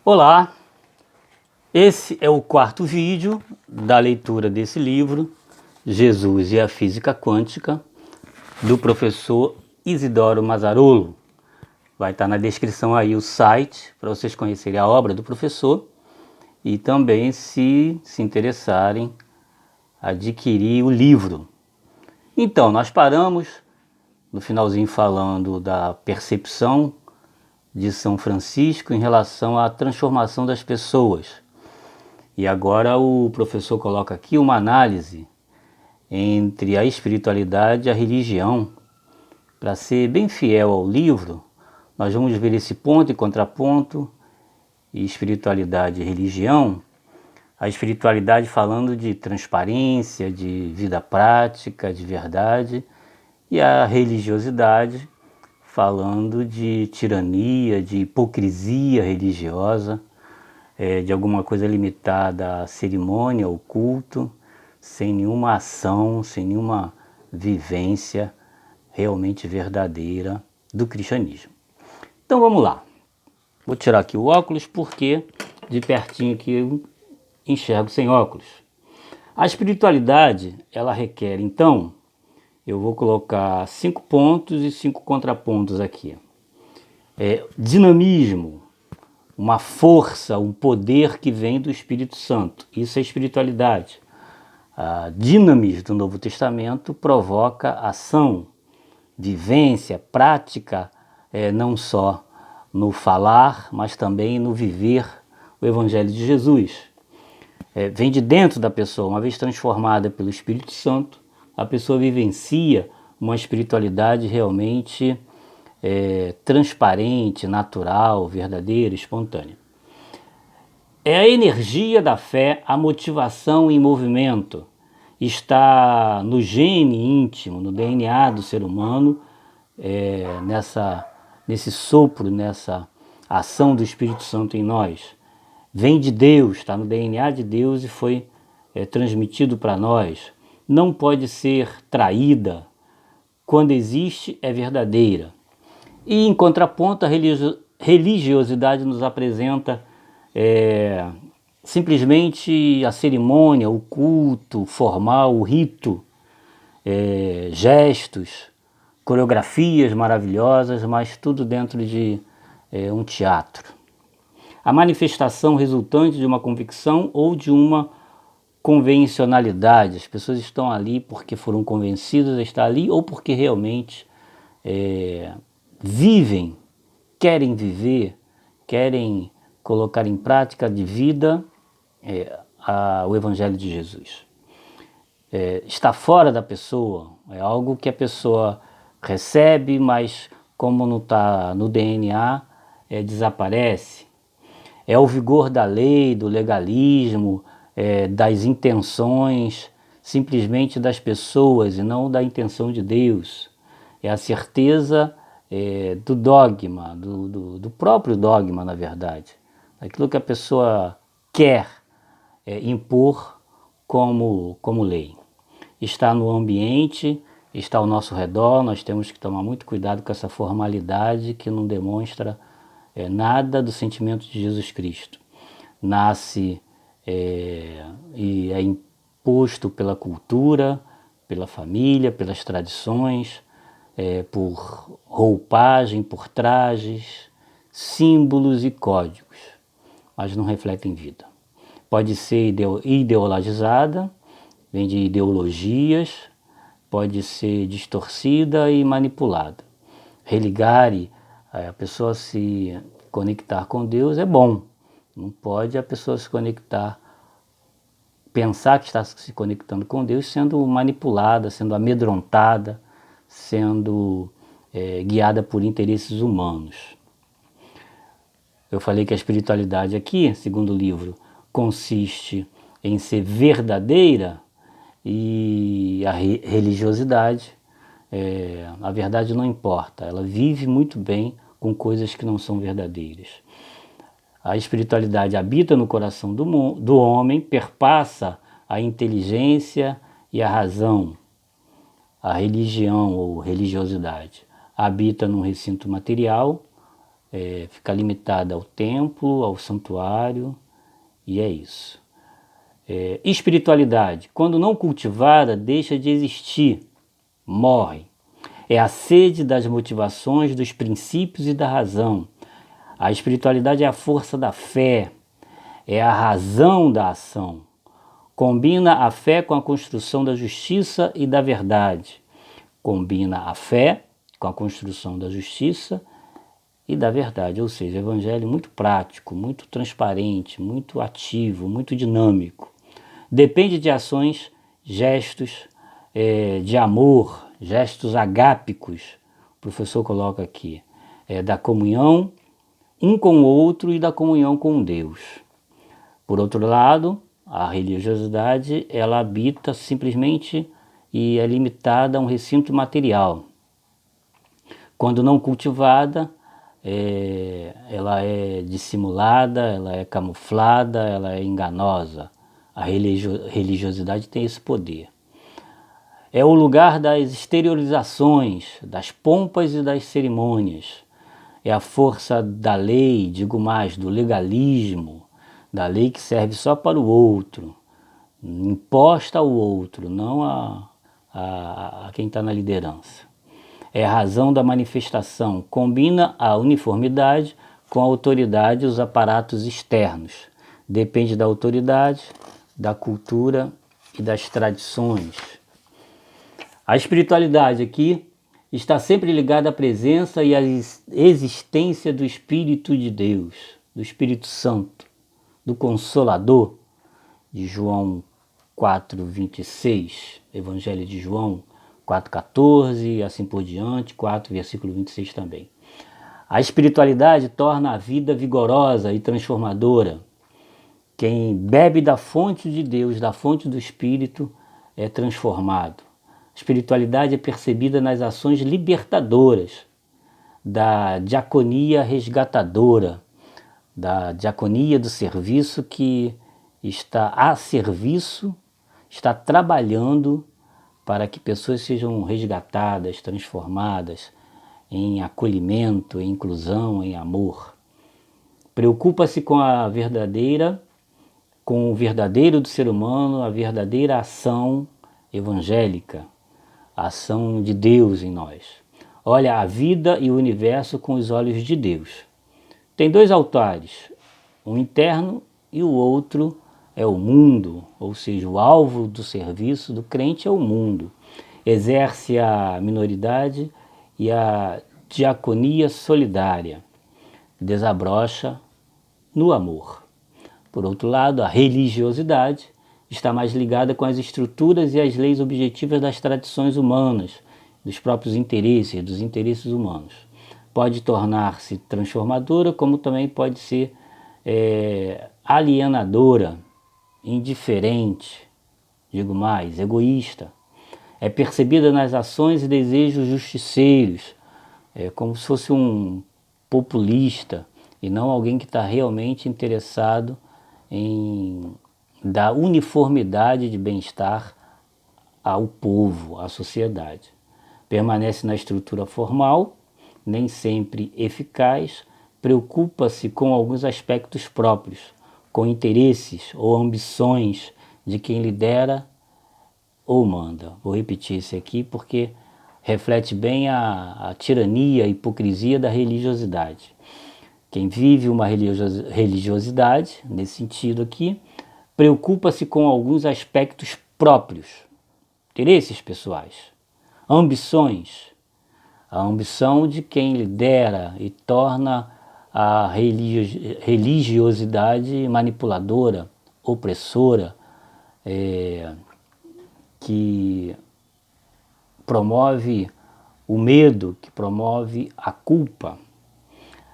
Olá, esse é o quarto vídeo da leitura desse livro, Jesus e a Física Quântica, do professor Isidoro Mazarolo. Vai estar na descrição aí o site para vocês conhecerem a obra do professor e também, se interessarem, adquirir o livro. Então, nós paramos no finalzinho falando da percepção de São Francisco em relação à transformação das pessoas. E agora o professor coloca aqui uma análise entre a espiritualidade e a religião. Para ser bem fiel ao livro, nós vamos ver esse ponto e contraponto, e espiritualidade e religião. A espiritualidade falando de transparência, de vida prática, de verdade, e a religiosidade falando de tirania, de hipocrisia religiosa, de alguma coisa limitada à cerimônia, ao culto, sem nenhuma ação, sem nenhuma vivência realmente verdadeira do cristianismo. Então vamos lá. Vou tirar aqui o óculos porque de pertinho aqui eu enxergo sem óculos. A espiritualidade, ela requer então, eu vou colocar 5 pontos e 5 contrapontos aqui. Dinamismo, uma força, um poder que vem do Espírito Santo. Isso é espiritualidade. A dinamis do Novo Testamento provoca ação, vivência, prática, não só no falar, mas também no viver o Evangelho de Jesus. Vem de dentro da pessoa, uma vez transformada pelo Espírito Santo, a pessoa vivencia uma espiritualidade realmente transparente, natural, verdadeira, espontânea. É a energia da fé, a motivação em movimento. Está no gene íntimo, no DNA do ser humano, nesse sopro, nessa ação do Espírito Santo em nós. Vem de Deus, está no DNA de Deus e foi transmitido para nós. Não pode ser traída. Quando existe, é verdadeira. E em contraponto, a religiosidade nos apresenta simplesmente a cerimônia, o culto formal, o rito, gestos, coreografias maravilhosas, mas tudo dentro de um teatro. A manifestação resultante de uma convicção ou de uma convencionalidade. As pessoas estão ali porque foram convencidas a estar ali ou porque realmente vivem, querem viver, querem colocar em prática de vida o Evangelho de Jesus. Está fora da pessoa, é algo que a pessoa recebe, mas como não está no DNA, desaparece. É o vigor da lei, do legalismo, das intenções simplesmente das pessoas e não da intenção de Deus. É a certeza do dogma, do próprio dogma, na verdade. Aquilo que a pessoa quer impor como lei. Está no ambiente, está ao nosso redor, nós temos que tomar muito cuidado com essa formalidade que não demonstra nada do sentimento de Jesus Cristo. Nasce e é imposto pela cultura, pela família, pelas tradições, por roupagem, por trajes, símbolos e códigos, mas não refletem vida. Pode ser ideologizada, vem de ideologias, pode ser distorcida e manipulada. Religare, a pessoa se conectar com Deus é bom, não pode a pessoa se conectar, pensar que está se conectando com Deus sendo manipulada, sendo amedrontada, sendo guiada por interesses humanos. Eu falei que a espiritualidade aqui, segundo o livro, consiste em ser verdadeira e a religiosidade, a verdade não importa, ela vive muito bem com coisas que não são verdadeiras. A espiritualidade habita no coração do homem, perpassa a inteligência e a razão. A religião ou religiosidade habita num recinto material, fica limitada ao templo, ao santuário, e é isso. Espiritualidade, quando não cultivada, deixa de existir, morre. É a sede das motivações, dos princípios e da razão. A espiritualidade é a força da fé, é a razão da ação. Combina a fé com a construção da justiça e da verdade. Combina a fé com a construção da justiça e da verdade, ou seja, evangelho muito prático, muito transparente, muito ativo, muito dinâmico. Depende de ações, gestos de amor, gestos agápicos, o professor coloca aqui, da comunhão um com o outro e da comunhão com Deus. Por outro lado, a religiosidade, ela habita simplesmente e é limitada a um recinto material. Quando não cultivada, ela é dissimulada, ela é camuflada, ela é enganosa. A religiosidade tem esse poder. É o lugar das exteriorizações, das pompas e das cerimônias. É a força da lei, digo mais, do legalismo, da lei que serve só para o outro, imposta ao outro, não a quem está na liderança. É a razão da manifestação, combina a uniformidade com a autoridade e os aparatos externos. Depende da autoridade, da cultura e das tradições. A espiritualidade aqui está sempre ligada à presença e à existência do Espírito de Deus, do Espírito Santo, do Consolador, de João 4:26, Evangelho de João 4:14 e assim por diante, 4, versículo 26 também. A espiritualidade torna a vida vigorosa e transformadora. Quem bebe da fonte de Deus, da fonte do Espírito, é transformado. A espiritualidade é percebida nas ações libertadoras, da diaconia resgatadora, da diaconia do serviço que está a serviço, está trabalhando para que pessoas sejam resgatadas, transformadas em acolhimento, em inclusão, em amor. Preocupa-se com o verdadeiro do ser humano, a verdadeira ação evangélica, a ação de Deus em nós. Olha a vida e o universo com os olhos de Deus. Tem dois altares, um interno e o outro é o mundo, ou seja, o alvo do serviço do crente é o mundo. Exerce a minoridade e a diaconia solidária. Desabrocha no amor. Por outro lado, a religiosidade está mais ligada com as estruturas e as leis objetivas das tradições humanas, dos próprios interesses, dos interesses humanos. Pode tornar-se transformadora, como também pode ser alienadora, indiferente, digo mais, egoísta. É percebida nas ações e desejos justiceiros, como se fosse um populista e não alguém que está realmente interessado em dar uniformidade de bem-estar ao povo, à sociedade. Permanece na estrutura formal, nem sempre eficaz, preocupa-se com alguns aspectos próprios, com interesses ou ambições de quem lidera ou manda. Vou repetir isso aqui porque reflete bem a tirania, a hipocrisia da religiosidade. Quem vive uma religiosidade, nesse sentido aqui, preocupa-se com alguns aspectos próprios, interesses pessoais, ambições. A ambição de quem lidera e torna a religiosidade manipuladora, opressora, que promove o medo, que promove a culpa.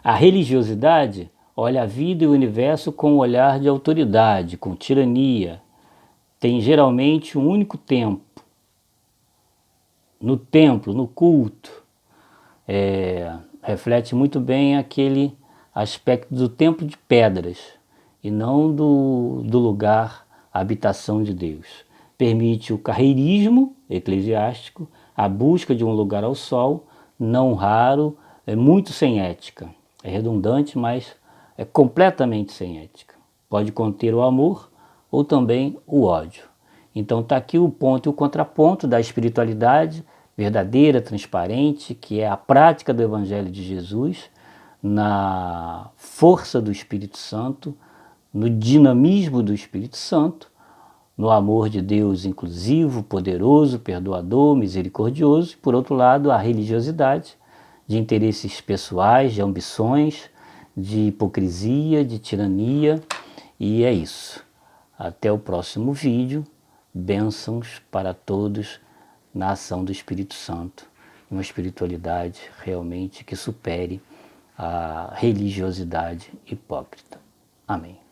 A religiosidade olha a vida e o universo com um olhar de autoridade, com tirania. Tem geralmente um único tempo. No templo, no culto, reflete muito bem aquele aspecto do templo de pedras e não do lugar, a habitação de Deus. Permite o carreirismo eclesiástico, a busca de um lugar ao sol, não raro, muito sem ética. É redundante, mas é completamente sem ética. Pode conter o amor ou também o ódio. Então está aqui o ponto e o contraponto da espiritualidade verdadeira, transparente, que é a prática do Evangelho de Jesus, na força do Espírito Santo, no dinamismo do Espírito Santo, no amor de Deus inclusivo, poderoso, perdoador, misericordioso, e por outro lado a religiosidade, de interesses pessoais, de ambições, de hipocrisia, de tirania, e é isso. Até o próximo vídeo. Bênçãos para todos na ação do Espírito Santo. Uma espiritualidade realmente que supere a religiosidade hipócrita. Amém.